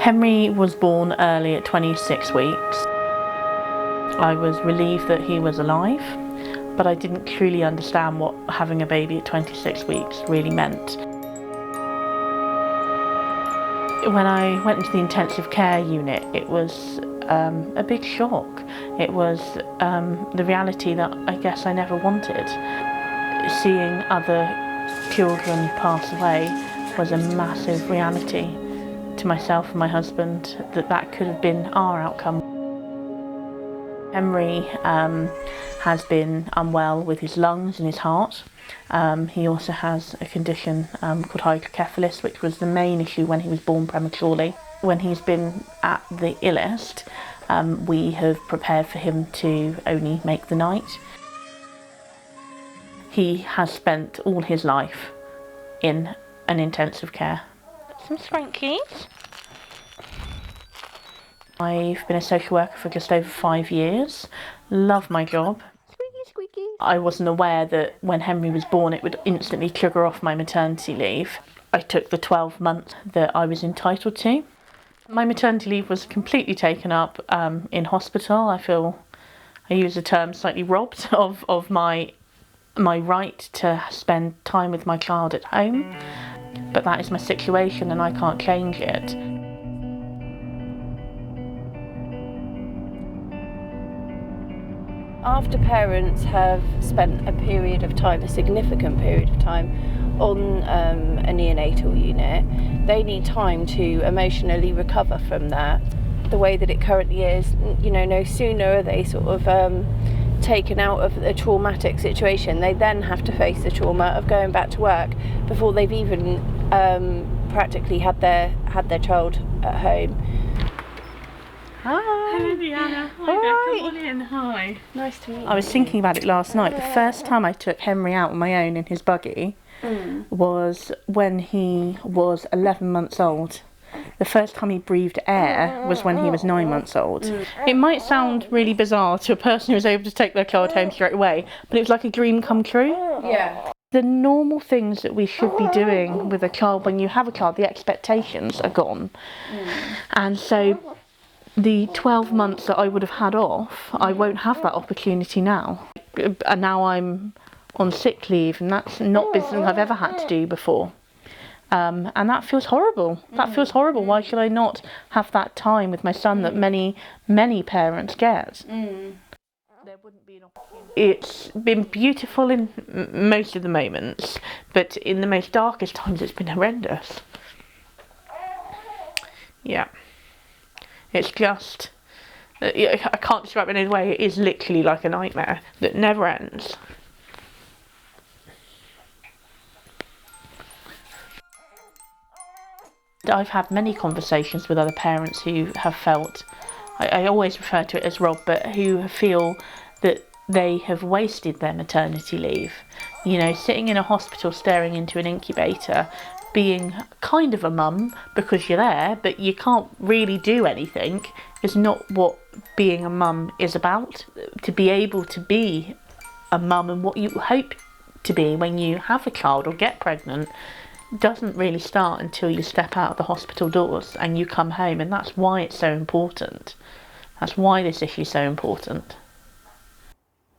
Henry was born early at 26 weeks. I was relieved that he was alive, but I didn't truly understand what having a baby at 26 weeks really meant. When I went into the intensive care unit, it was a big shock. It was the reality that I guess I never wanted. Seeing other children pass away was a massive reality to myself and my husband, that could have been our outcome. Henry has been unwell with his lungs and his heart. He also has a condition called hydrocephalus, which was the main issue when he was born prematurely. When he's been at the illest, we have prepared for him to only make the night. He has spent all his life in an intensive care. Some scrunchies. I've been a social worker for just over 5 years. Love my job. Squeaky, squeaky. I wasn't aware that when Henry was born it would instantly trigger off my maternity leave. I took the 12 months that I was entitled to. My maternity leave was completely taken up in hospital. I feel I use the term slightly robbed of my right to spend time with my child at home. But that is my situation and I can't change it. After parents have spent a period of time, a significant period of time, on a neonatal unit, they need time to emotionally recover from that. The way that it currently is, you know, no sooner are they sort of taken out of a traumatic situation, they then have to face the trauma of going back to work before they've even practically had their child at home. Hi. Hello, Deanna. Hi, Hi. come on in. Hi. Nice to meet you. I was thinking about it last night. The first time I took Henry out on my own in his buggy was when he was 11 months old. The first time he breathed air was when he was 9 months old. It might sound really bizarre to a person who was able to take their child home straight away, but it was like a dream come true. Yeah. The normal things that we should be doing with a child when you have a child, the expectations are gone. And so the 12 months that I would have had off, I won't have that opportunity now. And now I'm on sick leave, and that's not been something I've ever had to do before. And that feels horrible. That feels horrible. Why should I not have that time with my son that many parents get? There wouldn't be an opportunity. It's been beautiful in most of the moments, but in the most darkest times it's been horrendous. Yeah. It's just, I can't describe it in any way. It is literally like a nightmare that never ends. I've had many conversations with other parents who have felt, I always refer to it as robbed, but who feel that they have wasted their maternity leave. You know, sitting in a hospital staring into an incubator, being kind of a mum because you're there, but you can't really do anything, is not what being a mum is about. To be able to be a mum and what you hope to be when you have a child or get pregnant doesn't really start until you step out of the hospital doors and you come home, and that's why it's so important. That's why this issue is so important.